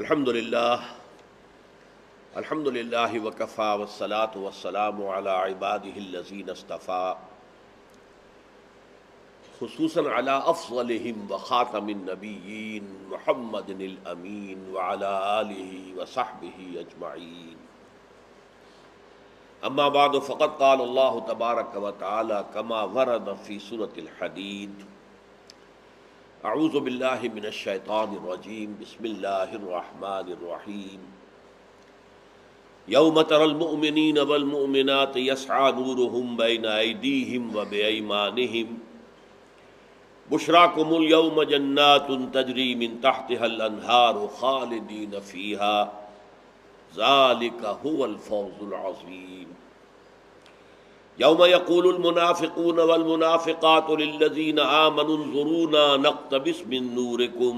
الحمد للہ وکفا والصلاة والسلام علی عباده الذین اصطفیٰ، خصوصاً علی افضلہم وخاتم النبیین محمد الامین وعلی آلہ وصحبہ اجمعین۔ اما بعد فقد قال اللہ تبارک وتعالی کما ورد فی سورۃ الحدید: اعوذ باللہ من الشیطان الرجیم، بسم اللہ الرحمن الرحیم۔ یوم تری المؤمنین والمؤمنات یسعی نورہم بین ایدیہم وبایمانہم بشراکم اليوم جنات تجری من تحتها الانہار خالدین فیہا ذالک هو الفوز العظیم۔ یوم یقول المنافقون والمنافقات للذین آمنوا انظرونا نقتبس من نورکم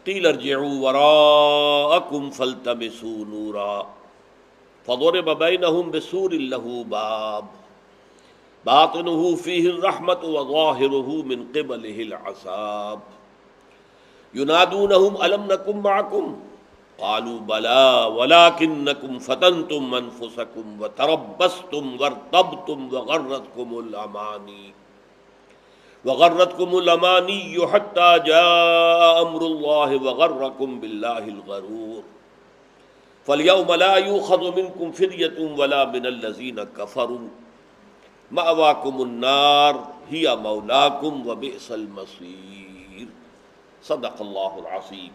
قیل ارجعوا وراءکم فالتمسوا نورا فضرب بینہم بسور لہ باب باطنہ فیہ الرحمۃ وظاہرہ من قبلہ العذاب ینادونہم الم نکن معکم قالوا بلی ولکنکم فتنتم انفسکم وتربصتم وارتبتم وغرتکم الامانی حتی جاء امر اللہ وغرکم باللہ الغرور فالیوم لا یؤخذ منکم فدیۃ ولا من الذین کفروا مأواکم النار ہی مولاکم وبئس المصیر۔ صدق اللہ العظیم۔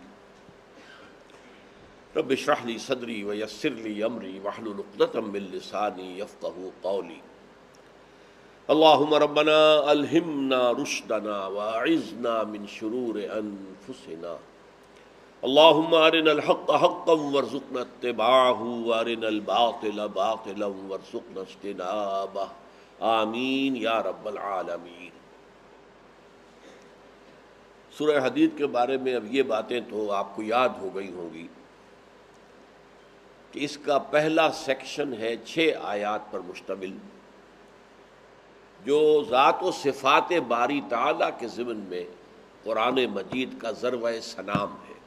رب اشرح لی صدری ویسر لی امری واحلل عقدۃ من لسانی یفقہوا قولی۔ اللہم ربنا الہمنا رشدنا واعذنا من شرور انفسنا، اللہم ارنا الحق حقا وارزقنا اتباعہ وارنا الباطل باطلا وارزقنا اجتنابہ، آمین یا رب العالمین۔ سورہ حدید کے بارے میں اب یہ باتیں تو آپ کو یاد ہو گئی ہوں گی کہ اس کا پہلا سیکشن ہے 6 آیات پر مشتمل، جو ذات و صفات باری تعالیٰ کے ضمن میں قرآن مجید کا ذروہ سنام ہے۔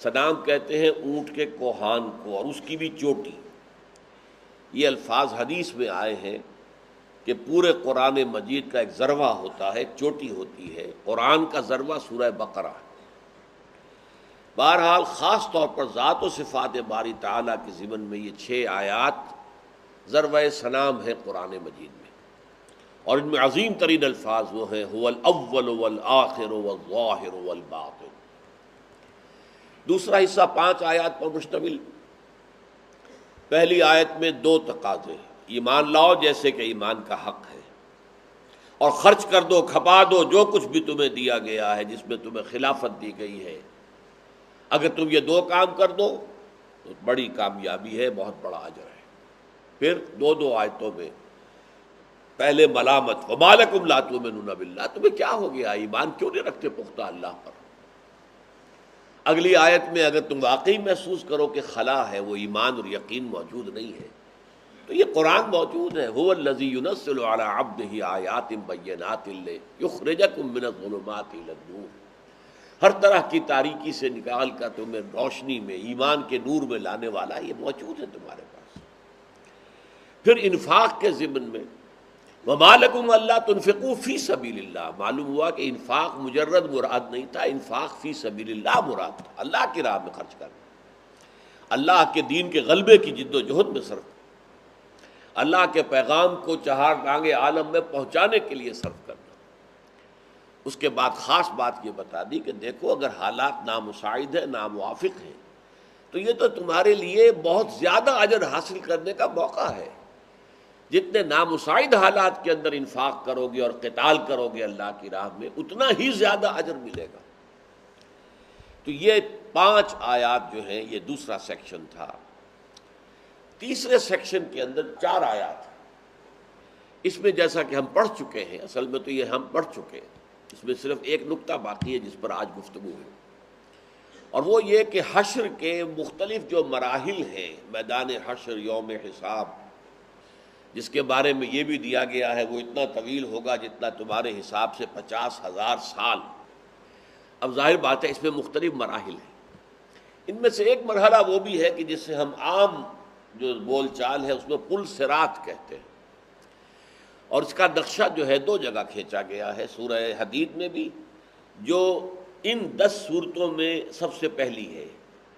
سنام کہتے ہیں اونٹ کے کوہان کو، اور اس کی بھی چوٹی۔ یہ الفاظ حدیث میں آئے ہیں کہ پورے قرآن مجید کا ایک ذروہ ہوتا ہے، ایک چوٹی ہوتی ہے۔ قرآن کا ذروہ سورہ بقرہ ہے۔ بہرحال خاص طور پر ذات و صفات باری تعالیٰ کے ضمن میں یہ 6 آیات ذروہ سنام ہے قرآن مجید میں، اور ان میں عظیم ترین الفاظ وہ ہیں: هو الاول والآخر والظاہر والباطن۔ دوسرا حصہ 5 آیات پر مشتمل۔ پہلی آیت میں 2 تقاضے: ایمان لاؤ جیسے کہ ایمان کا حق ہے، اور خرچ کر دو، کھپا دو جو کچھ بھی تمہیں دیا گیا ہے، جس میں تمہیں خلافت دی گئی ہے۔ اگر تم یہ 2 کام کر دو تو بڑی کامیابی ہے، بہت بڑا اجر ہے۔ پھر 2 آیتوں میں پہلے ملامت: وما لکم لا تؤمنون باللہ، تمہیں کیا ہو گیا، ایمان کیوں نہیں رکھتے پختہ اللہ پر۔ اگلی آیت میں اگر تم واقعی محسوس کرو کہ خلا ہے، وہ ایمان اور یقین موجود نہیں ہے، تو یہ قرآن موجود ہے۔ هو الذی ينزل علی عبدہ آیات بینات لیخرجکم من الظلمات الی النور، ہر طرح کی تاریکی سے نکال کر تمہیں روشنی میں، ایمان کے نور میں لانے والا یہ موجود ہے تمہارے پاس۔ پھر انفاق کے ضمن میں: وما لکم الا تنفقوا فی سبیل اللہ، معلوم ہوا کہ انفاق مجرد مراد نہیں تھا، انفاق فی سبیل اللہ مراد تھا، اللہ کی راہ میں خرچ کرنا، اللہ کے دین کے غلبے کی جد و جہد میں صرف، اللہ کے پیغام کو 4 ٹانگے عالم میں پہنچانے کے لیے صرف کرنا۔ اس کے بعد خاص بات یہ بتا دی کہ دیکھو اگر حالات نامساعد ہیں، ناموافق ہیں، تو یہ تو تمہارے لیے بہت زیادہ اجر حاصل کرنے کا موقع ہے۔ جتنے نامساعد حالات کے اندر انفاق کرو گے اور قتال کرو گے اللہ کی راہ میں، اتنا ہی زیادہ اجر ملے گا۔ تو یہ 5 آیات جو ہیں یہ دوسرا سیکشن تھا۔ تیسرے سیکشن کے اندر 4 آیات ہیں۔ اس میں جیسا کہ ہم پڑھ چکے ہیں، اصل میں تو یہ ہم پڑھ چکے ہیں، اس میں صرف ایک نقطہ باقی ہے جس پر آج گفتگو ہے، اور وہ یہ کہ حشر کے مختلف جو مراحل ہیں، میدان حشر، یوم حساب، جس کے بارے میں یہ بھی دیا گیا ہے وہ اتنا طویل ہوگا جتنا تمہارے حساب سے 50,000 سال، اب ظاہر بات ہے اس میں مختلف مراحل ہیں، ان میں سے ایک مرحلہ وہ بھی ہے کہ جسے ہم عام جو بول چال ہے اس میں پل صراط کہتے ہیں، اور اس کا نقشہ جو ہے دو جگہ کھینچا گیا ہے سورہ حدید میں بھی، جو ان 10 صورتوں میں سب سے پہلی ہے۔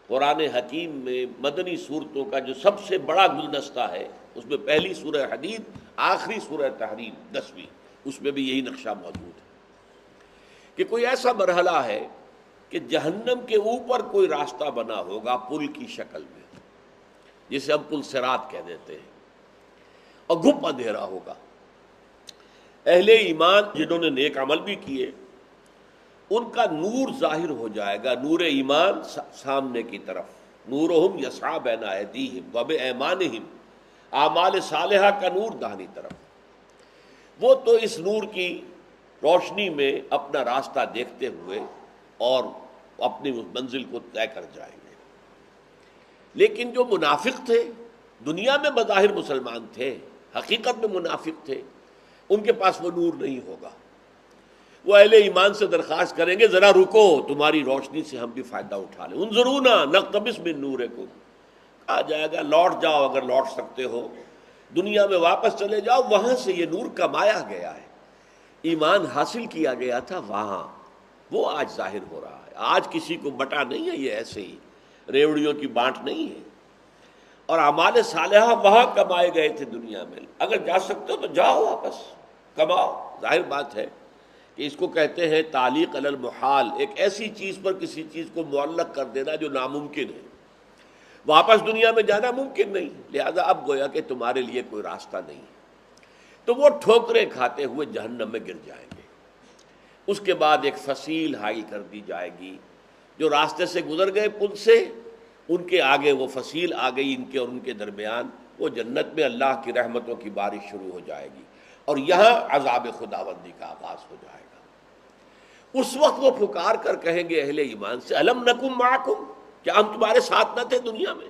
قرآن حکیم میں مدنی صورتوں کا جو سب سے بڑا گلدستہ ہے اس میں پہلی سورہ حدید، آخری سورہ تحریم 10ویں، اس میں بھی یہی نقشہ موجود ہے کہ کوئی ایسا مرحلہ ہے کہ جہنم کے اوپر کوئی راستہ بنا ہوگا پل کی شکل میں، جسے ہم پل صراط کہہ دیتے ہیں، اور گھپ اندھیرا ہوگا۔ اہل ایمان جنہوں نے نیک عمل بھی کیے ان کا نور ظاہر ہو جائے گا، نور ایمان سامنے کی طرف، نورہم یسعی بین ایدیہم وبایمانہم، اعمال صالحہ کا نور داہنی طرف، وہ تو اس نور کی روشنی میں اپنا راستہ دیکھتے ہوئے اور اپنی منزل کو طے کر جائیں گے۔ لیکن جو منافق تھے، دنیا میں بظاہر مسلمان تھے، حقیقت میں منافق تھے، ان کے پاس وہ نور نہیں ہوگا۔ وہ اہل ایمان سے درخواست کریں گے ذرا رکو، تمہاری روشنی سے ہم بھی فائدہ اٹھا لیں، انظرونا نقتبس من نورکم، کہا جائے گا لوٹ جاؤ اگر لوٹ سکتے ہو، دنیا میں واپس چلے جاؤ، وہاں سے یہ نور کمایا گیا ہے، ایمان حاصل کیا گیا تھا وہاں، وہ آج ظاہر ہو رہا ہے۔ آج کسی کو بٹا نہیں ہے، یہ ایسے ہی ریوڑیوں کی بانٹ نہیں ہے، اور اعمال صالحہ وہاں کمائے گئے تھے دنیا میں، اگر جا سکتے ہو تو جاؤ واپس کماؤ۔ ظاہر بات ہے کہ اس کو کہتے ہیں تعلیق علی المحال، ایک ایسی چیز پر کسی چیز کو معلق کر دینا جو ناممکن ہے، واپس دنیا میں جانا ممکن نہیں، لہذا اب گویا کہ تمہارے لیے کوئی راستہ نہیں ہے، تو وہ ٹھوکریں کھاتے ہوئے جہنم میں گر جائیں گے۔ اس کے بعد ایک فصیل حائل کر دی جائے گی، جو راستے سے گزر گئے پل سے، ان کے آگے وہ فصیل آ گئی، ان کے اور ان کے درمیان وہ جنت میں اللہ کی رحمتوں کی بارش شروع ہو جائے گی، اور یہاں عذاب خداوندی کا آغاز ہو جائے گا۔ اس وقت وہ پکار کر کہیں گے اہل ایمان سے الم نکم معکم، کیا ہم تمہارے ساتھ نہ تھے دنیا میں؟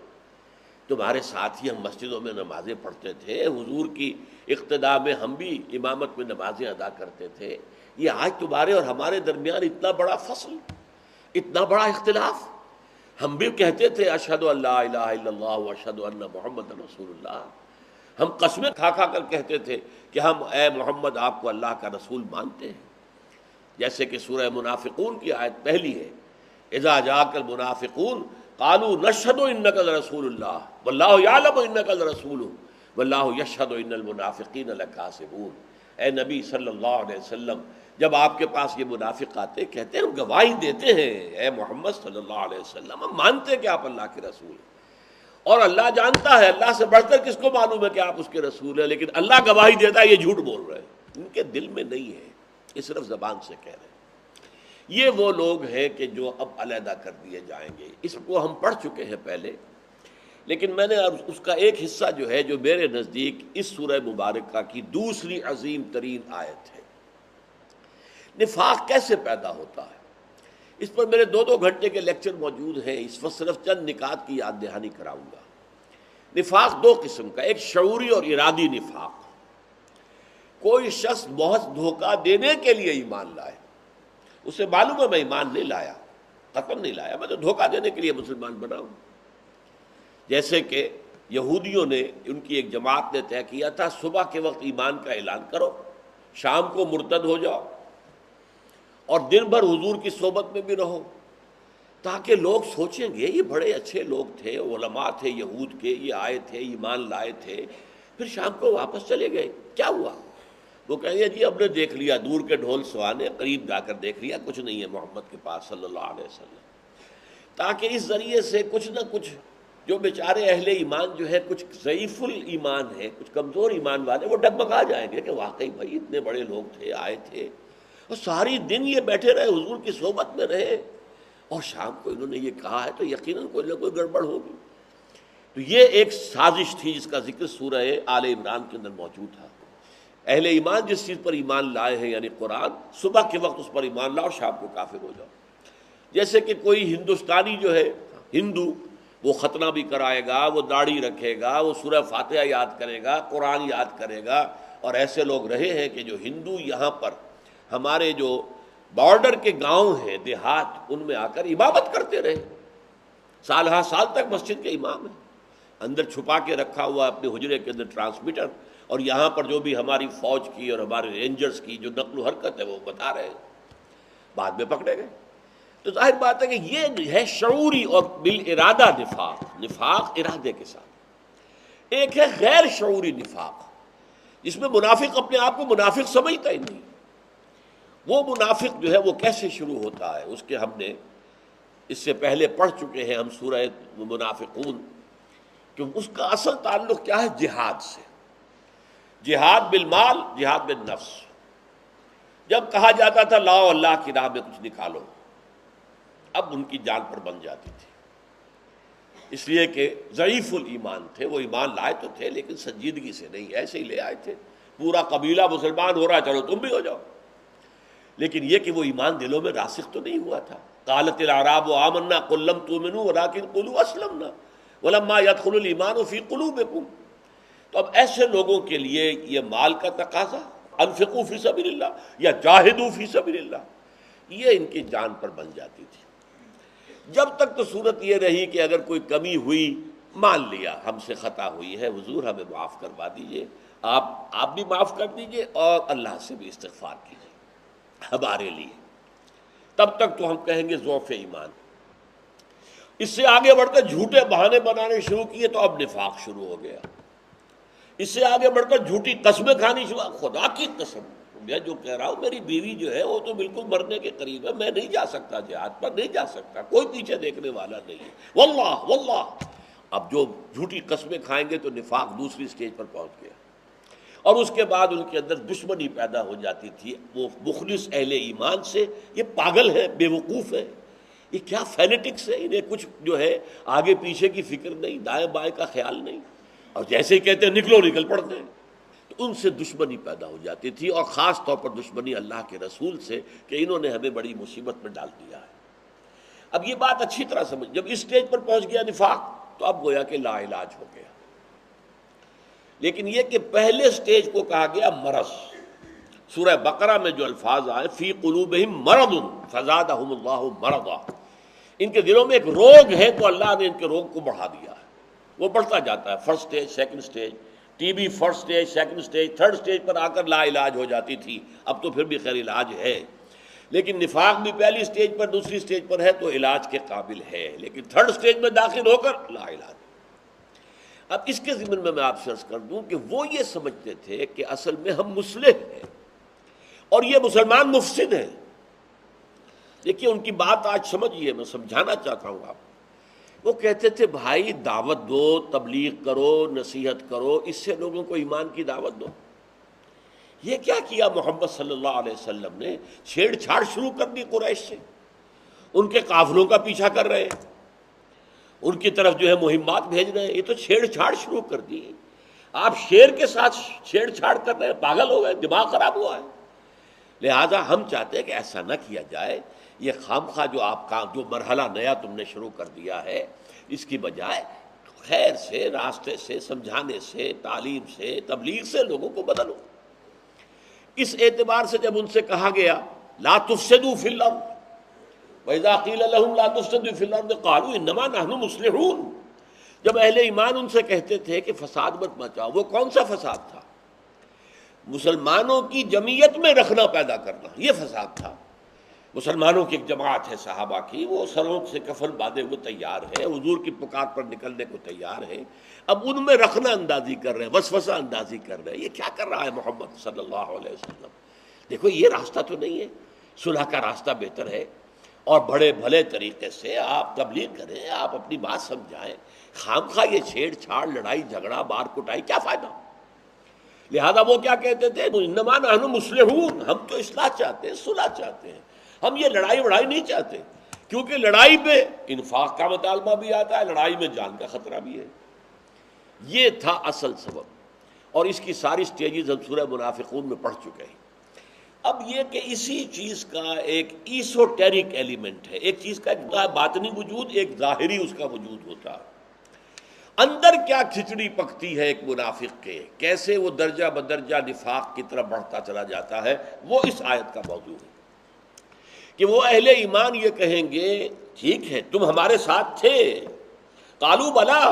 تمہارے ساتھ ہی ہم مسجدوں میں نمازیں پڑھتے تھے، حضور کی اقتداء میں ہم بھی امامت میں نمازیں ادا کرتے تھے، یہ آج تمہارے اور ہمارے درمیان اتنا بڑا فصل، اتنا بڑا اختلاف؟ ہم بھی کہتے تھے اشہد ان لا الہ الا اللہ واشہد ان محمد رسول اللہ، ہم قسمیں کھا کھا کر کہتے تھے کہ ہم اے محمد آپ کو اللہ کا رسول مانتے ہیں، جیسے کہ سورہ منافقون کی آیت پہلی ہے، اذا جاءک المنافقون قالوا نشہد انک لرسول اللہ واللہ یعلم انک لرسولہ واللہ یشہد ان المنافقین لکاذبون۔ اے نبی صلی اللہ علیہ وسلم، جب آپ کے پاس یہ منافق آتے کہتے ہیں ہم گواہی دیتے ہیں اے محمد صلی اللہ علیہ وسلم، ہم مانتے ہیں کہ آپ اللہ کے رسول ہیں، اور اللہ جانتا ہے، اللہ سے بڑھ کر کس کو معلوم ہے کہ آپ اس کے رسول ہیں، لیکن اللہ گواہی دیتا ہے یہ جھوٹ بول رہے ہیں، ان کے دل میں نہیں ہے، یہ صرف زبان سے کہہ رہے ہیں۔ یہ وہ لوگ ہیں کہ جو اب علیحدہ کر دیے جائیں گے، اس کو ہم پڑھ چکے ہیں پہلے، لیکن میں نے اس کا ایک حصہ جو ہے جو میرے نزدیک اس سورہ مبارکہ کی دوسری عظیم ترین آیت ہے، نفاق کیسے پیدا ہوتا ہے، اس پر میرے 2 گھنٹے کے لیکچر موجود ہیں، اس وقت صرف چند نکات کی یاد دہانی کراؤں گا۔ نفاق 2 قسم کا، ایک شعوری اور ارادی نفاق۔ کوئی شخص محض دھوکہ دینے کے لیے ایمان لائے، اسے معلوم ہے میں ایمان نہیں لایا، قطعاً نہیں لایا، میں تو دھوکہ دینے کے لیے مسلمان بنا ہوں، جیسے کہ یہودیوں نے، ان کی ایک جماعت نے طے کیا تھا صبح کے وقت ایمان کا اعلان کرو، شام کو مرتد ہو جاؤ، اور دن بھر حضور کی صحبت میں بھی رہو، تاکہ لوگ سوچیں گے یہ بڑے اچھے لوگ تھے، علماء تھے یہود کے، یہ آئے تھے ایمان لائے تھے، پھر شام کو واپس چلے گئے، کیا ہوا؟ وہ کہیں گے جی ہم نے دیکھ لیا، دور کے ڈھول سوانے، قریب جا کر دیکھ لیا کچھ نہیں ہے محمد کے پاس صلی اللہ علیہ وسلم، تاکہ اس ذریعے سے کچھ نہ کچھ جو بیچارے اہل ایمان جو ہے کچھ ضعیف الایمان ہے، کچھ کمزور ایمان والے، وہ ڈگمگا جائیں گے کہ واقعی بھائی اتنے بڑے لوگ تھے، آئے تھے، اور ساری دن یہ بیٹھے رہے، حضور کی صحبت میں رہے، اور شام کو انہوں نے یہ کہا ہے تو یقیناً کوئی نہ کوئی گڑبڑ ہوگی۔ تو یہ ایک سازش تھی جس کا ذکر سورہ آل عمران کے اندر موجود تھا۔ اہل ایمان جس چیز پر ایمان لائے ہیں یعنی قرآن، صبح کے وقت اس پر ایمان لاؤ، شام کو کافر ہو جاؤ۔ جیسے کہ کوئی ہندوستانی جو ہے ہندو، وہ ختنہ بھی کرائے گا، وہ داڑھی رکھے گا، وہ سورہ فاتحہ یاد کرے گا، قرآن یاد کرے گا، اور ایسے لوگ رہے ہیں کہ جو ہندو یہاں پر ہمارے جو بارڈر کے گاؤں ہیں، دیہات، ان میں آ کر امامت کرتے رہے، سال ہر سال تک مسجد کے امام ہیں، اندر چھپا کے رکھا ہوا اپنے حجرے کے اندر ٹرانسمیٹر، اور یہاں پر جو بھی ہماری فوج کی اور ہمارے رینجرز کی جو نقل و حرکت ہے وہ بتا رہے ہیں، بعد میں پکڑے گئے۔ تو ظاہر بات ہے کہ یہ ہے شعوری اور بالارادہ نفاق، نفاق ارادے کے ساتھ۔ ایک ہے غیر شعوری نفاق، جس میں منافق اپنے آپ کو منافق سمجھتا ہی نہیں۔ وہ منافق جو ہے وہ کیسے شروع ہوتا ہے، اس کے ہم نے اس سے پہلے پڑھ چکے ہیں ہم سورہ منافقون، کہ اس کا اصل تعلق کیا ہے؟ جہاد سے، جہاد بالمال، جہاد بالنفس۔ جب کہا جاتا تھا لاؤ اللہ کی راہ میں کچھ نکالو، اب ان کی جان پر بن جاتی تھی، اس لیے کہ ضعیف الایمان تھے، وہ ایمان لائے تو تھے لیکن سنجیدگی سے نہیں، ایسے ہی لے آئے تھے، پورا قبیلہ مسلمان ہو رہا ہے چلو تم بھی ہو جاؤ، لیکن یہ کہ وہ ایمان دلوں میں راسخ تو نہیں ہوا تھا۔ قالت الاعراب آمنا قل لم تؤمنوا ولکن قولوا اسلمنا ولما يدخل الایمان فی قلوبکم۔ تو اب ایسے لوگوں کے لیے یہ مال کا تقاضا، انفقوا فی سبیل اللہ یا جاہدوا فی سبیل اللہ، یہ ان کی جان پر بن جاتی تھی۔ جب تک تو صورت یہ رہی کہ اگر کوئی کمی ہوئی، مان لیا ہم سے خطا ہوئی ہے، حضور ہمیں معاف کروا دیجئے، آپ بھی معاف کر دیجئے اور اللہ سے بھی استغفار کیجئے ہمارے لیے، تب تک تو ہم کہیں گے ضعف ایمان۔ اس سے آگے بڑھ کر جھوٹے بہانے بنانے شروع کیے تو اب نفاق شروع ہو گیا۔ اس سے آگے بڑھ کر جھوٹی قسمیں کھانی شروع، خدا کی قسم میں جو کہہ رہا ہوں، میری بیوی جو ہے وہ تو بالکل مرنے کے قریب ہے، میں نہیں جا سکتا، جہاد پر نہیں جا سکتا، کوئی پیچھے دیکھنے والا نہیں ہے، واللہ واللہ۔ اب جو جھوٹی قسمیں کھائیں گے تو نفاق دوسری سٹیج پر پہنچ گیا، اور اس کے بعد ان کے اندر دشمنی پیدا ہو جاتی تھی وہ مخلص اہل ایمان سے۔ یہ پاگل ہے، بے وقوف ہے، یہ کیا فینیٹکس ہے، انہیں کچھ جو ہے آگے پیچھے کی فکر نہیں، دائیں بائیں کا خیال نہیں، اور جیسے ہی کہتے ہیں نکلو نکل پڑتے ہیں۔ تو ان سے دشمنی پیدا ہو جاتی تھی، اور خاص طور پر دشمنی اللہ کے رسول سے، کہ انہوں نے ہمیں بڑی مصیبت میں ڈال دیا ہے۔ اب یہ بات اچھی طرح سمجھ، جب اس سٹیج پر پہنچ گیا نفاق تو اب گویا کہ لا علاج ہو گیا۔ لیکن یہ کہ پہلے سٹیج کو کہا گیا مرض، سورہ بقرہ میں جو الفاظ آئے فی قلوبہم مرض فزادہم اللہ مرضا، ان کے دلوں میں ایک روگ ہے تو اللہ نے ان کے روگ کو بڑھا دیا ہے، وہ بڑھتا جاتا ہے، first stage, second stage, T B first stage, second stage, third stage پر آ کر لا علاج ہو جاتی تھی، اب تو پھر بھی خیر علاج ہے، لیکن نفاق بھی پہلی سٹیج پر دوسری سٹیج پر ہے تو علاج کے قابل ہے، لیکن تھرڈ سٹیج میں داخل ہو کر لا علاج۔ اب اس کے ضمن میں آپ سے عرض کر دوں کہ وہ یہ سمجھتے تھے کہ اصل میں ہم مصلح ہیں اور یہ مسلمان مفسد ہیں۔ دیکھیے ان کی بات آج سمجھیے، میں سمجھانا چاہتا ہوں آپ۔ وہ کہتے تھے بھائی دعوت دو، تبلیغ کرو، نصیحت کرو، اس سے لوگوں کو ایمان کی دعوت دو۔ یہ کیا کیا محمد صلی اللہ علیہ وسلم نے؟ چھیڑ چھاڑ شروع کر دی قریش سے، ان کے قافلوں کا پیچھا کر رہے ہیں، ان کی طرف جو ہے مہمات بھیج رہے ہیں، یہ تو چھیڑ چھاڑ شروع کر دی۔ آپ شیر کے ساتھ چھیڑ چھاڑ کر رہے ہیں، پاگل ہو گئے، دماغ خراب ہوا ہے۔ لہذا ہم چاہتے ہیں کہ ایسا نہ کیا جائے، یہ خامخواہ جو آپ کا جو مرحلہ نیا تم نے شروع کر دیا ہے، اس کی بجائے خیر سے، راستے سے، سمجھانے سے، تعلیم سے، تبلیغ سے لوگوں کو بدلو۔ اس اعتبار سے جب ان سے کہا گیا لا تفسدوا فی الارض وَإِذَا قِيلَ لَهُمْ لَا تُفْسِدُوا فِي الْأَرْضِ قَالُوا إِنَّمَا نَحْنُ مُصْلِحُونَ، جب اہل ایمان ان سے کہتے تھے کہ فساد مت مچاؤ، وہ کون سا فساد تھا؟ مسلمانوں کی جمعیت میں رکھنا پیدا کرنا، یہ فساد تھا۔ مسلمانوں کی ایک جماعت ہے صحابہ کی، وہ سروں سے کفن باندھے ہوئے تیار ہے، حضور کی پکار پر نکلنے کو تیار ہے، اب ان میں رخنہ اندازی کر رہے ہیں، وسوسہ اندازی کر رہے ہیں۔ یہ کیا کر رہا ہے محمد صلی اللہ علیہ وسلم؟ دیکھو یہ راستہ تو نہیں ہے، صلح کا راستہ بہتر ہے، اور بڑے بھلے طریقے سے آپ تبلیغ کریں، آپ اپنی بات سمجھائیں، خام خواہ یہ چھیڑ چھاڑ، لڑائی جھگڑا، مار کٹائی، کیا فائدہ؟ لہذا وہ کیا کہتے تھے؟ انما نحن مصلحون، ہم تو اصلاح چاہتے ہیں، صلح چاہتے ہیں، ہم یہ لڑائی وڑائی نہیں چاہتے، کیونکہ لڑائی میں انفاق کا مطالبہ بھی آتا ہے، لڑائی میں جان کا خطرہ بھی ہے۔ یہ تھا اصل سبب، اور اس کی ساری سٹیجز ہم سورہ منافقون میں پڑھ چکے ہیں۔ اب یہ کہ اسی چیز کا ایک ایسوٹیرک ایلیمنٹ ہے، ایک چیز کا ایک باطنی وجود، ایک ظاہری اس کا وجود ہوتا ہے۔ اندر کیا کھچڑی پکتی ہے ایک منافق کے، کیسے وہ درجہ بدرجہ نفاق کی طرف بڑھتا چلا جاتا ہے، وہ اس آیت کا موضوع ہے۔ کہ وہ اہل ایمان یہ کہیں گے ٹھیک ہے تم ہمارے ساتھ تھے، قالوا بلا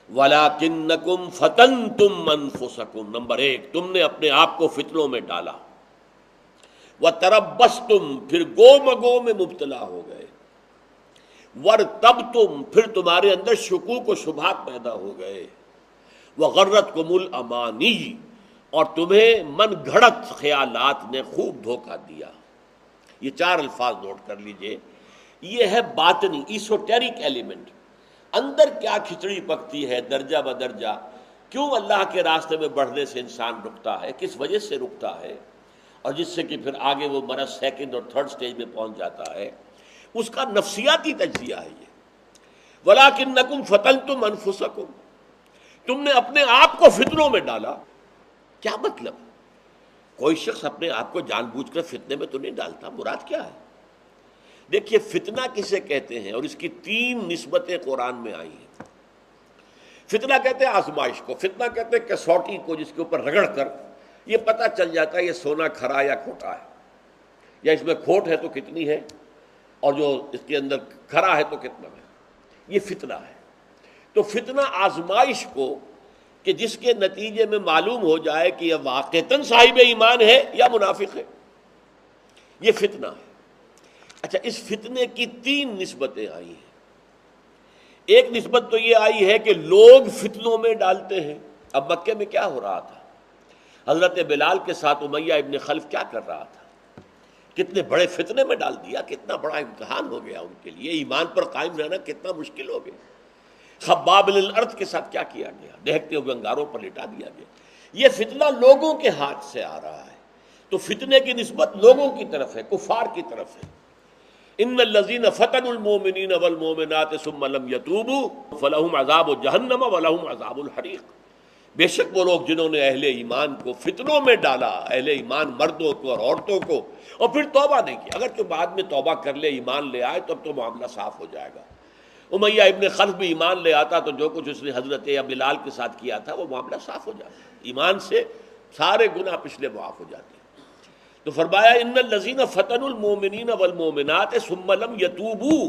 ولکنکم فتنتم انفسکم، نمبر ایک تم نے اپنے آپ کو فتنوں میں ڈالا، وتربصتم پھر گو مگو میں مبتلا ہو گئے، وارتبتم پھر تمہارے اندر شکوک و شبہات پیدا ہو گئے، وغرتکم الامانی اور تمہیں من گھڑت خیالات نے خوب دھوکہ دیا۔ یہ چار الفاظ نوٹ کر لیجئے، یہ ہے باطنی ایسوٹیرک ایلیمنٹ، اندر کیا کھچڑی پکتی ہے درجہ بدرجہ، کیوں اللہ کے راستے میں بڑھنے سے انسان رکتا ہے، کس وجہ سے رکتا ہے، اور جس سے کہ پھر آگے وہ مرض سیکنڈ اور تھرڈ سٹیج میں پہنچ جاتا ہے، اس کا نفسیاتی تجزیہ ہے یہ۔ وَلَٰكِنَّكُمْ فَتَنْتُمْ أَنفُسَكُمْ، تم نے اپنے آپ کو فتنوں میں ڈالا۔ کیا مطلب؟ کوئی شخص اپنے آپ کو جان بوجھ کر فتنے میں تو نہیں ڈالتا، مراد کیا ہے؟ دیکھیے فتنہ کسے کہتے ہیں، اور اس کی تین نسبتیں قرآن میں آئی ہیں۔ فتنہ کہتے ہیں آزمائش کو، فتنہ کہتے ہیں کسوٹی کو، جس کے اوپر رگڑ کر یہ پتہ چل جاتا ہے یہ سونا کھرا یا کھوٹا ہے، یا اس میں کھوٹ ہے تو کتنی ہے، اور جو اس کے اندر کھرا ہے تو کتنا ہے، یہ فتنہ ہے۔ تو فتنہ آزمائش کو کہ جس کے نتیجے میں معلوم ہو جائے کہ یہ واقعتاً صاحب ایمان ہے یا منافق ہے، یہ فتنہ ہے۔ اچھا، اس فتنے کی تین نسبتیں آئی ہیں۔ ایک نسبت تو یہ آئی ہے کہ لوگ فتنوں میں ڈالتے ہیں۔ اب مکے میں کیا ہو رہا تھا، حضرت بلال کے ساتھ امیہ ابن خلف کیا کر رہا تھا، کتنے بڑے فتنے میں ڈال دیا، کتنا بڑا امتحان ہو گیا ان کے لیے، ایمان پر قائم رہنا کتنا مشکل ہو گیا۔ خباب بن الارض کے ساتھ کیا کیا گیا، دہکتے ہوئے انگاروں پر لٹا دیا گیا۔ یہ فتنہ لوگوں کے ہاتھ سے آ رہا ہے، تو فتنے کی نسبت لوگوں کی طرف ہے، کفار کی طرف ہے۔ ان الذين فتنوا المؤمنين والمؤمنات ثم لم يتوبوا فلهم عذاب جہنم ولهم عذاب الحریق، بے شک وہ لوگ جنہوں نے اہل ایمان کو فتنوں میں ڈالا، اہل ایمان مردوں کو اور عورتوں کو، اور پھر توبہ نہیں کی، اگر تو بعد میں توبہ کر لے ایمان لے آئے تب تو معاملہ صاف ہو جائے گا۔ امیہ ابن خلف بھی ایمان لے آتا تو جو کچھ اس نے حضرت بلال کے ساتھ کیا تھا وہ معاملہ صاف ہو جاتا، ایمان سے سارے گناہ پچھلے معاف ہو جاتے ہیں۔ تو فرمایا ان الذین فتنوا المؤمنین والمؤمنات ثم لم یتوبوا،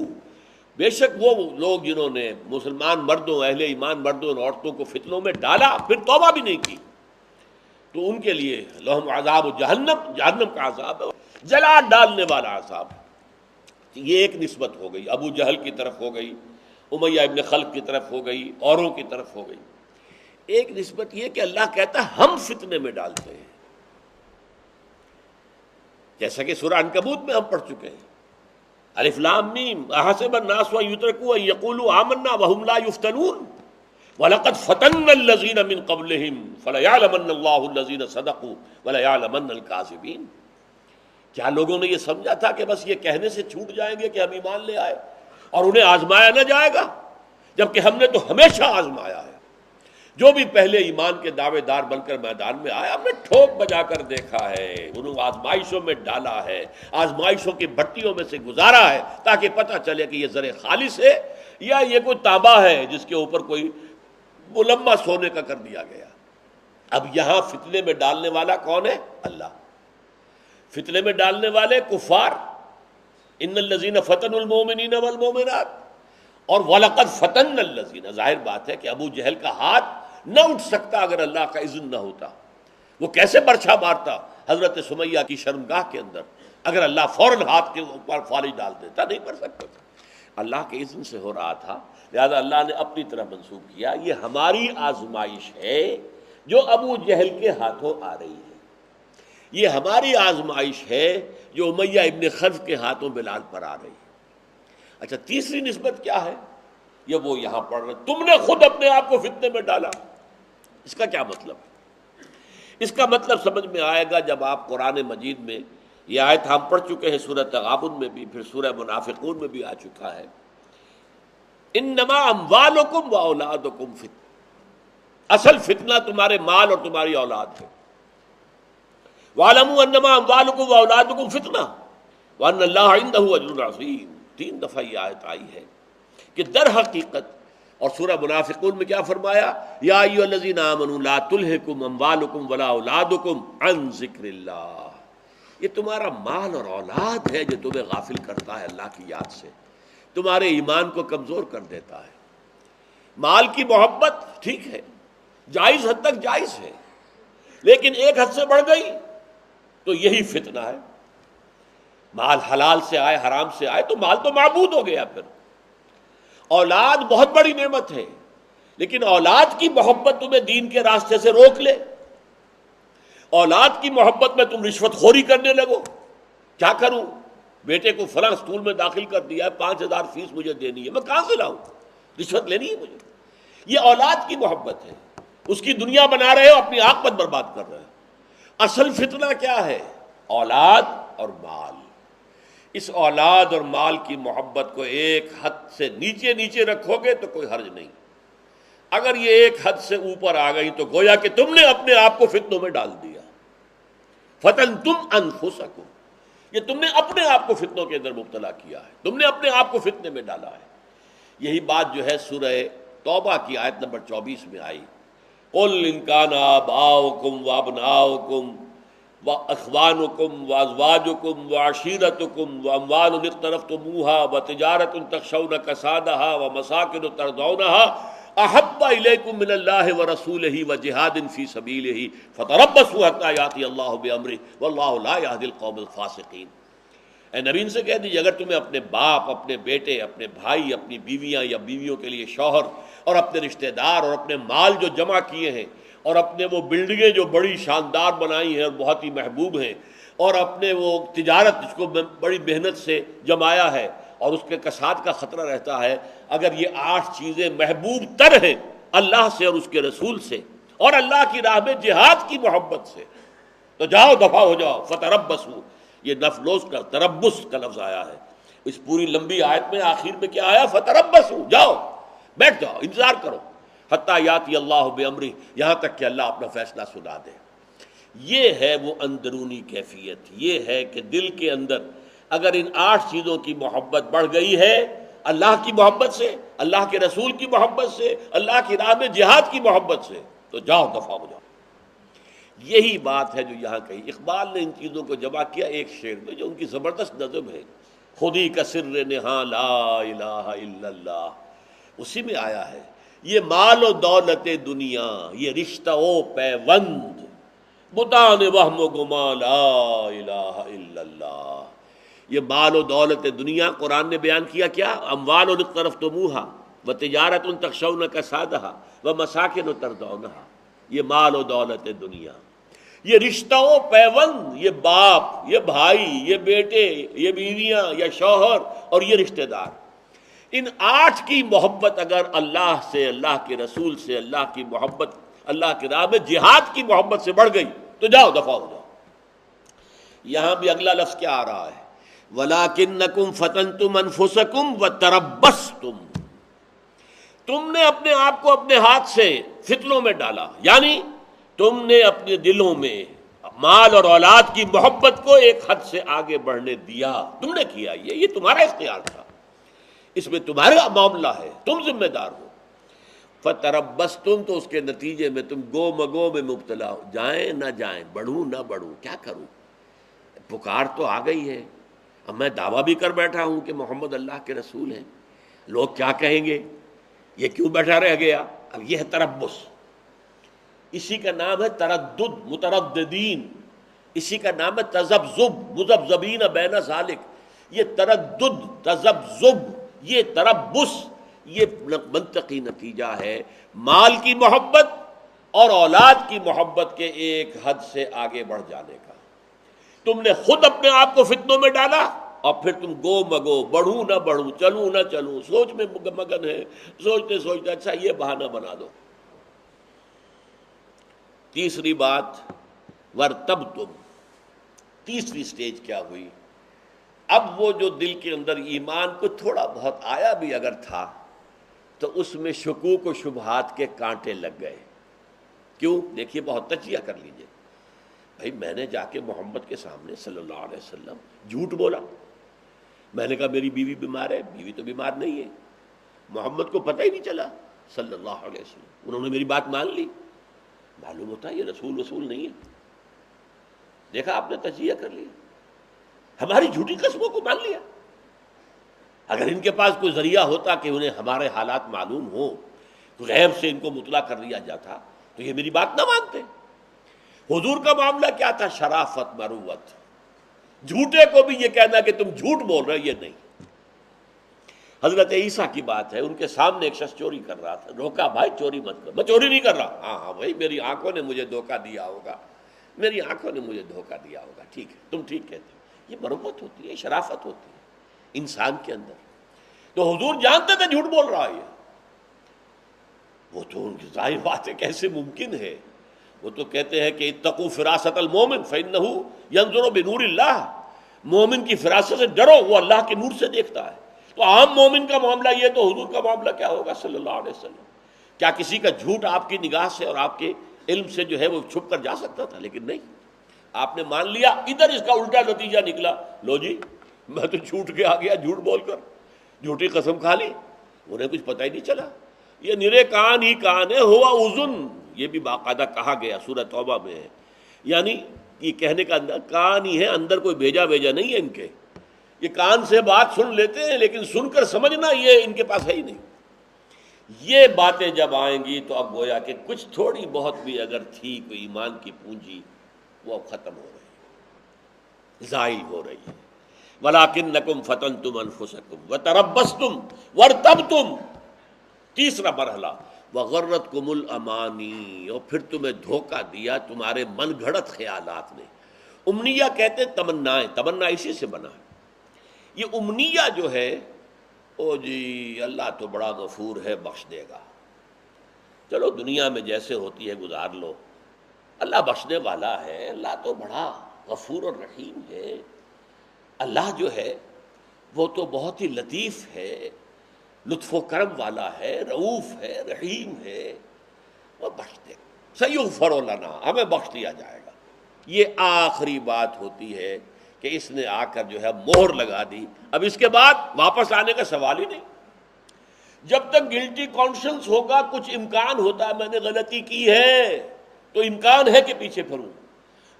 بے شک وہ لوگ جنہوں نے مسلمان مردوں، اہل ایمان مردوں اور عورتوں کو فتنوں میں ڈالا پھر توبہ بھی نہیں کی، تو ان کے لیے لہم عذاب جہنم، جہنم کا عذاب ہے، جلا ڈالنے والا عذاب۔ یہ ایک نسبت ہو گئی، ابو جہل کی طرف ہو گئی، امیہ ابن خلف کی طرف ہو گئی، اوروں کی طرف ہو گئی۔ ایک نسبت یہ کہ اللہ کہتا ہے ہم فتنے میں ڈالتے ہیں، جیسا کہ سورہ عنکبوت میں ہم پڑھ چکے ہیں، الف لام میم احسب الناس ان یترکوا ان یقولوا آمنا وهم لا یفتنون وَلَقَدْ فَتَنَّا الَّذِينَ مِن قَبْلِهِمْ فَلَيَعْلَمَنَّ اللَّهُ الَّذِينَ صَدَقُوا وَلَيَعْلَمَنَّ الْكَاذِبِينَ۔ کیا لوگوں نے یہ سمجھا تھا کہ بس یہ کہنے سے چھوٹ جائیں گے کہ ہم ایمان لے آئے اور انہیں آزمایا نہ جائے گا، جبکہ ہم نے تو ہمیشہ آزمایا ہے۔ جو بھی پہلے ایمان کے دعوے دار بن کر میدان میں آیا، ہم نے ٹھوک بجا کر دیکھا ہے، انہوں آزمائشوں میں ڈالا ہے، آزمائشوں کی بھٹیوں میں سے گزارا ہے، تاکہ پتہ چلے کہ یہ زر خالص ہے یا یہ کوئی تانبا ہے جس کے اوپر کوئی ملمہ سونے کا کر دیا گیا۔ اب یہاں فتنے میں ڈالنے والا کون ہے؟ اللہ۔ فتنے میں ڈالنے والے کفار، ان الذین فتنوا المؤمنین والمؤمنات، اور وَلَقَدْ فَتَنَّا الَّذِينَ، ظاہر بات ہے کہ ابو جہل کا ہاتھ نہ اٹھ سکتا اگر اللہ کا اذن نہ ہوتا، وہ کیسے برچھا مارتا حضرت سمیہ کی شرمگاہ کے اندر اگر اللہ فوراً ہاتھ کے اوپر فالج ڈال دیتا، نہیں پڑ سکتا تھا، اللہ کے اذن سے ہو رہا تھا، لہذا اللہ نے اپنی طرف منسوب کیا یہ ہماری آزمائش ہے جو ابو جہل کے ہاتھوں آ رہی ہے، یہ ہماری آزمائش ہے جو امیہ ابن خلف کے ہاتھوں بلال پر آ رہی ہے۔ اچھا، تیسری نسبت کیا ہے؟ یہ وہ یہاں پڑھ رہے تم نے خود اپنے آپ کو فتنے میں ڈالا۔ اس کا کیا مطلب؟ اس کا مطلب سمجھ میں آئے گا جب آپ قرآن مجید میں یہ آیت ہم پڑھ چکے ہیں، سورہ تغابن میں بھی، پھر سورہ منافقون میں بھی آ چکا ہے، انما اموالکم و اولادکم فتنہ، اصل فتنہ تمہارے مال اور تمہاری اولاد ہے۔ وَاعْلَمُوا أَنَّمَا أَمْوَالُكُمْ وَأَوْلَادُكُمْ فِتْنَةٌ وَأَنَّ اللَّهَ عِندَهُ أَجْرٌ عَظِيمٌ۔ 3 دفعہ یہ آیت آئی ہے کہ در حقیقت، اور سورہ منافقون میں کیا فرمایا؟ یا ایھا الذین آمنوا لا تلھکم اموالکم ولا اولادکم عن ذکر اللہ، یہ تمہارا مال اور اولاد ہے جو تمہیں غافل کرتا ہے اللہ کی یاد سے، تمہارے ایمان کو کمزور کر دیتا ہے۔ مال کی محبت ٹھیک ہے، جائز حد تک جائز ہے، لیکن ایک حد سے بڑھ گئی تو یہی فتنہ ہے۔ مال حلال سے آئے حرام سے آئے تو مال تو معبود ہو گیا۔ پھر اولاد بہت بڑی نعمت ہے، لیکن اولاد کی محبت تمہیں دین کے راستے سے روک لے، اولاد کی محبت میں تم رشوت خوری کرنے لگو، کیا کروں، بیٹے کو فلاں اسکول میں داخل کر دیا ہے، 5,000 فیس مجھے دینی ہے، میں کہاں سے لاؤں، رشوت لینی ہے مجھے۔ یہ اولاد کی محبت ہے، اس کی دنیا بنا رہے ہو، اپنی عاقبت برباد کر رہے ہو۔ اصل فتنہ کیا ہے؟ اولاد اور مال۔ اس اولاد اور مال کی محبت کو ایک حد سے نیچے نیچے رکھو گے تو کوئی حرج نہیں، اگر یہ ایک حد سے اوپر آ گئی تو گویا کہ تم نے اپنے آپ کو فتنوں میں ڈال دیا۔ فتنتم انفسکم، یہ تم نے اپنے آپ کو فتنوں کے اندر مبتلا کیا ہے، تم نے اپنے آپ کو فتنے میں ڈالا ہے۔ یہی بات جو ہے سورہ توبہ کی آیت نمبر 24 میں آئی، قل ان کان آباؤکم وابناؤکم واخوانکم وازواجکم وعشیرتکم واموال اقترفتموها وتجارۃ تخشون کسادها ومساکن ترضونها احب الیکم من اللہ ورسولہ وجہاد فی سبیلہ فتربصوا حتی یاتی اللہ بامرہ واللہ لا یہدی القوم الفاسقین۔ اے نبی ان سے کہہ دیجیے، اگر تمہیں اپنے باپ، اپنے بیٹے، اپنے بھائی، اپنی بیویاں یا بیویوں کے لیے شوہر، اور اپنے رشتہ دار، اور اپنے مال جو جمع کیے ہیں، اور اپنے وہ بلڈنگیں جو بڑی شاندار بنائی ہیں اور بہت ہی محبوب ہیں، اور اپنے وہ تجارت جس کو بڑی محنت سے جمایا ہے اور اس کے کساد کا خطرہ رہتا ہے، اگر یہ 8 چیزیں محبوب تر ہیں اللہ سے اور اس کے رسول سے اور اللہ کی راہ میں جہاد کی محبت سے، تو جاؤ دفع ہو جاؤ۔ فتربصوا، یہ نفلوس کا تربص کا لفظ آیا ہے اس پوری لمبی آیت میں، آخر میں کیا آیا؟ فتربصوا، جاؤ بیٹھ جاؤ، انتظار کرو، حتی یاتی اللہ بامرہ، یہاں تک کہ اللہ اپنا فیصلہ سنا دے۔ یہ ہے وہ اندرونی کیفیت، یہ ہے کہ دل کے اندر اگر ان 8 چیزوں کی محبت بڑھ گئی ہے، اللہ کی محبت سے، اللہ کے رسول کی محبت سے، اللہ کی راہ میں جہاد کی محبت سے، تو جاؤ دفع ہو جاؤ۔ یہی بات ہے جو یہاں کہی۔ اقبال نے ان چیزوں کو جمع کیا ایک شعر میں جو ان کی زبردست نظم ہے، خودی کا سر نہاں لا الہ الا اللہ، اسی میں آیا ہے یہ مال و دولت دنیا، یہ رشتہ و پیوند، بتان وہم و گما لا الہ الا اللہ۔ یہ مال و دولت دنیا قرآن نے بیان کیا کیا؟ اموال اقترفتموها وتجارۃ تخشون کسادها ومساکن ترضونها، یہ مال و دولت دنیا، یہ رشتہ و پیوند، یہ باپ، یہ بھائی، یہ بیٹے، یہ بیویاں یا شوہر اور یہ رشتہ دار، ان 8 کی محبت اگر اللہ سے، اللہ کے رسول سے، اللہ کی محبت، اللہ کی راہ میں جہاد کی محبت سے بڑھ گئی تو جاؤ دفع ہو جاؤ۔ یہاں بھی اگلا لفظ کیا آ رہا ہے؟ وَلَٰكِنَّكُمْ فَتَنْتُمْ أَنفُسَكُمْ وَتَرَبَّصْتُمْ، تم نے اپنے آپ کو اپنے ہاتھ سے فتنوں میں ڈالا، یعنی تم نے اپنے دلوں میں مال اور اولاد کی محبت کو ایک حد سے آگے بڑھنے دیا، تم نے کیا، یہ تمہارا اختیار تھا، اس میں تمہارا معاملہ ہے، تم ذمہ دار ہو۔ فتربصتم، تو اس کے نتیجے میں تم گو مگو میں مبتلا ہو، جائیں نہ جائیں، بڑھوں نہ بڑھوں، کیا کروں، پکار تو آ گئی ہے، اب میں دعویٰ بھی کر بیٹھا ہوں کہ محمد اللہ کے رسول ہیں، لوگ کیا کہیں گے، یہ کیوں بیٹھا رہ گیا؟ اب یہ ہے تربص، اسی کا نام ہے تردد، مترددین، اسی کا نام ہے تذبذب، مذبذبین بین ذالک، یہ تردد، تذبذب، یہ تربص، یہ منطقی نتیجہ ہے مال کی محبت اور اولاد کی محبت کے ایک حد سے آگے بڑھ جانے کا۔ تم نے خود اپنے آپ کو فتنوں میں ڈالا اور پھر تم گو مگو، بڑھوں نہ بڑھوں، چلوں نہ چلوں، سوچ میں مگن ہے، سوچتے سوچتے اچھا یہ بہانہ بنا دو۔ تیسری بات، ورتبتم، تیسری سٹیج کیا ہوئی؟ اب وہ جو دل کے اندر ایمان کو تھوڑا بہت آیا بھی اگر تھا تو اس میں شکوک و شبہات کے کانٹے لگ گئے۔ کیوں؟ دیکھیے، بہت تجزیہ کر لیجئے۔ بھائی میں نے جا کے محمد کے سامنے صلی اللہ علیہ وسلم جھوٹ بولا، میں نے کہا میری بیوی بیمار ہے، بیوی تو بیمار نہیں ہے، محمد کو پتہ ہی نہیں چلا صلی اللہ علیہ وسلم، انہوں نے میری بات مان لی، معلوم ہوتا ہے یہ رسول نہیں ہے۔ دیکھا آپ نے، تجزیہ کر لیا، ہماری جھوٹی قسموں کو مان لیا۔ اگر ان کے پاس کوئی ذریعہ ہوتا کہ انہیں ہمارے حالات معلوم ہوں، غیب سے ان کو مطلع کر لیا جاتا، تو یہ میری بات نہ مانتے۔ حضور کا معاملہ کیا تھا؟ شرافت، مروت۔ جھوٹے کو بھی یہ کہنا کہ تم جھوٹ بول رہے، یہ نہیں۔ حضرت عیسیٰ کی بات ہے، ان کے سامنے ایک شخص چوری کر رہا تھا، روکا، بھائی چوری مت کر۔ میں چوری نہیں کر رہا۔ ہاں بھائی، میری آنکھوں نے مجھے دھوکہ دیا ہوگا، میری آنکھوں نے مجھے دھوکہ دیا ہوگا، ٹھیک ہے، تم ٹھیک کہتے ہو۔ یہ مروت ہوتی ہے، شرافت ہوتی ہے انسان کے اندر۔ تو حضور جانتے تھے جھوٹ بول رہا ہے یہ۔ وہ تو ان کی ظاہر بات ہے، کیسے ممکن ہے؟ وہ تو کہتے ہیں کہ اتقوا فراست المومن فإنہ ينظر بنور اللہ، مومن کی فراست سے ڈرو، وہ اللہ کے نور سے دیکھتا ہے۔ تو عام مومن کا معاملہ یہ، تو حضور کا معاملہ کیا ہوگا صلی اللہ علیہ وسلم؟ کیا کسی کا جھوٹ آپ کی نگاہ سے اور آپ کے علم سے جو ہے وہ چھپ کر جا سکتا تھا؟ لیکن نہیں، آپ نے مان لیا۔ ادھر اس کا الٹا نتیجہ نکلا، لو جی میں تو چھوٹ کے آ گیا جھوٹ بول کر، جھوٹی قسم کھا لی، انہیں کچھ پتہ ہی نہیں چلا۔ یہ نرے کان ہی کان ہے، ہوا اذن، یہ بھی باقاعدہ کہا گیا سورہ توبہ میں ہے، یعنی یہ کہنے کا کان ہی ہے، اندر کوئی بھیجا نہیں ہے ان کے، یہ کان سے بات سن لیتے ہیں لیکن سن کر سمجھنا یہ ان کے پاس ہے ہی نہیں۔ یہ باتیں جب آئیں گی تو اب گویا کہ کچھ تھوڑی بہت بھی اگر تھی کوئی ایمان کی پونجی، وہ اب ختم ہو رہی ہے، زائل ہو رہی ہے۔ وَلَٰكِنَّكُمْ فَتَنْتُمْ أَنفُسَكُمْ وَتَرَبَّصْتُمْ وَارْتَبْتُمْ، تیسرا مرحلہ، وَغَرَّتْكُمُ الْأَمَانِي، اور پھر تمہیں دھوکہ دیا تمہارے من گھڑت خیالات نے۔ امنیہ کہتے تمنائیں، تمنا اسی سے بنا ہے۔ یہ امنیہ جو ہے، او جی اللہ تو بڑا غفور ہے، بخش دے گا، چلو دنیا میں جیسے ہوتی ہے گزار لو، اللہ بخشنے والا ہے، اللہ تو بڑا غفور اور رحیم ہے، اللہ جو ہے وہ تو بہت ہی لطیف ہے، لطف و کرم والا ہے، رؤوف ہے، رحیم ہے، وہ بخش دے گا، سیغفر لنا، ہمیں بخش دیا جائے گا۔ یہ آخری بات ہوتی ہے کہ اس نے آ کر جو ہے مہر لگا دی، اب اس کے بعد واپس آنے کا سوال ہی نہیں۔ جب تک گلٹی کانشنس ہوگا، کچھ امکان ہوتا ہے میں نے غلطی کی ہے تو امکان ہے کہ پیچھے پھروں،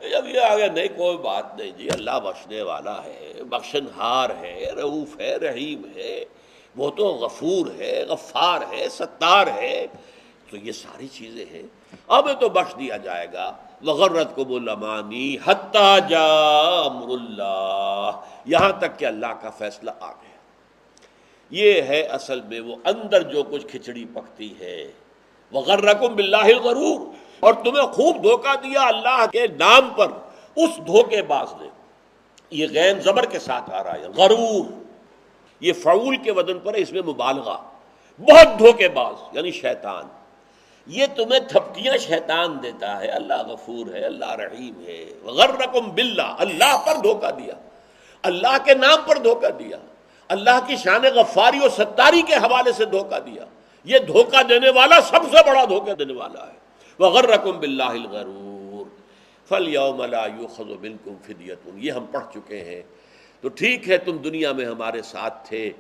جب یہ آگے نہیں کوئی بات نہیں جی، اللہ بخشنے والا ہے، بخشن ہار ہے، رؤوف ہے، رحیم ہے، وہ تو غفور ہے، غفار ہے، ستار ہے، تو یہ ساری چیزیں ہیں، اب تو بخش دیا جائے گا۔ وغرتکم الامانی حتی جاء امر اللہ، یہاں تک کہ اللہ کا فیصلہ آ گیا۔ یہ ہے اصل میں وہ اندر جو کچھ کھچڑی پکتی ہے۔ وغرکم باللہ الغرور، اور تمہیں خوب دھوکہ دیا اللہ کے نام پر اس دھوکے باز نے۔ یہ غین زبر کے ساتھ آ رہا ہے، غرور، یہ فعول کے وزن پر ہے، اس میں مبالغہ، بہت دھوکے باز یعنی شیطان۔ یہ تمہیں تھپکیاں شیطان دیتا ہے، اللہ غفور ہے، اللہ رحیم ہے۔ وغرکم باللہ، اللہ پر دھوکہ دیا، اللہ کے نام پر دھوکہ دیا، اللہ کی شان غفاری اور ستاری کے حوالے سے دھوکہ دیا۔ یہ دھوکہ دینے والا سب سے بڑا دھوکہ دینے والا ہے۔ وغرکم باللہ الغرور فالیوم لا یؤخذ منکم فدیۃ، یہ ہم پڑھ چکے ہیں۔ تو ٹھیک ہے تم دنیا میں ہمارے ساتھ تھے،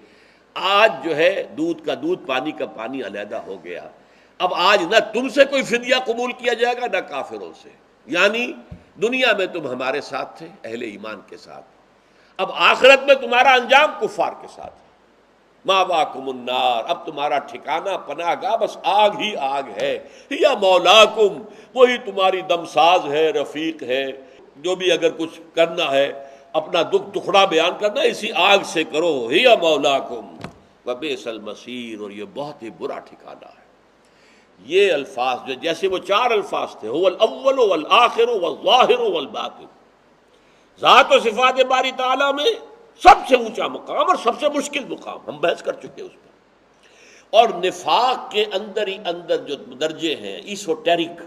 آج جو ہے دودھ کا دودھ، پانی کا پانی علیحدہ ہو گیا، اب آج نہ تم سے کوئی فدیہ قبول کیا جائے گا نہ کافروں سے، یعنی دنیا میں تم ہمارے ساتھ تھے اہل ایمان کے ساتھ، اب آخرت میں تمہارا انجام کفار کے ساتھ ہے۔ ماواکم النار، اب تمہارا ٹھکانہ پناہ گاہ بس آگ ہی آگ ہے، یا مولاکم، وہی تمہاری دمساز ہے، رفیق ہے، جو بھی اگر کچھ کرنا ہے اپنا دکھ دکھڑا بیان کرنا اسی آگ سے کرو، یا مولاکم وبئس المصیر، اور یہ بہت ہی برا ٹھکانہ ہے۔ یہ الفاظ جو جیسے وہ چار الفاظ تھے، هو الاول والآخر والظاہر والباطن، ذات و صفات باری تعالیٰ میں سب سے اونچا مقام اور سب سے مشکل مقام، ہم بحث کر چکے اس پر۔ اور نفاق کے اندر ہی اندر جو درجے ہیں، ایسوٹیرک،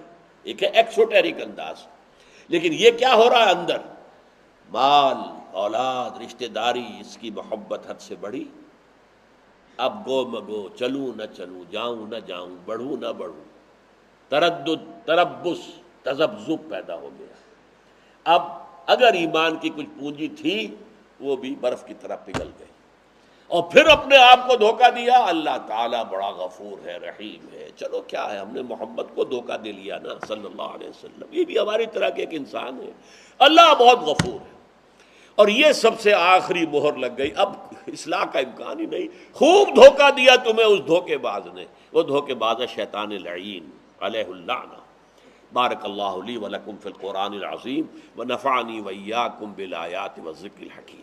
ایک ہے ایکسوٹیرک انداز، لیکن یہ کیا ہو رہا ہے اندر، مال، اولاد، رشتہ داری، اس کی محبت حد سے بڑھی، اب گو مگو، چلوں نہ چلوں، جاؤں نہ جاؤں، بڑھوں نہ بڑھوں، تردد، تربص، تذبذب پیدا ہو گیا۔ اب اگر ایمان کی کچھ پونجی تھی وہ بھی برف کی طرح پگھل گئی، اور پھر اپنے آپ کو دھوکہ دیا، اللہ تعالیٰ بڑا غفور ہے، رحیم ہے، چلو کیا ہے، ہم نے محمد کو دھوکہ دے لیا نا صلی اللہ علیہ وسلم، یہ بھی ہماری طرح کے ایک انسان ہے، اللہ بہت غفور ہے۔ اور یہ سب سے آخری مہر لگ گئی، اب اصلاح کا امکان ہی نہیں، خوب دھوکہ دیا تمہیں اس دھوکے باز نے، وہ دھوکے باز ہے شیطان لعین علیہ اللعنہ۔ بارک اللہ لی ولکم فی القرآن العظیم ونفعنی وإیاکم بالآیات والذکر الحکیم۔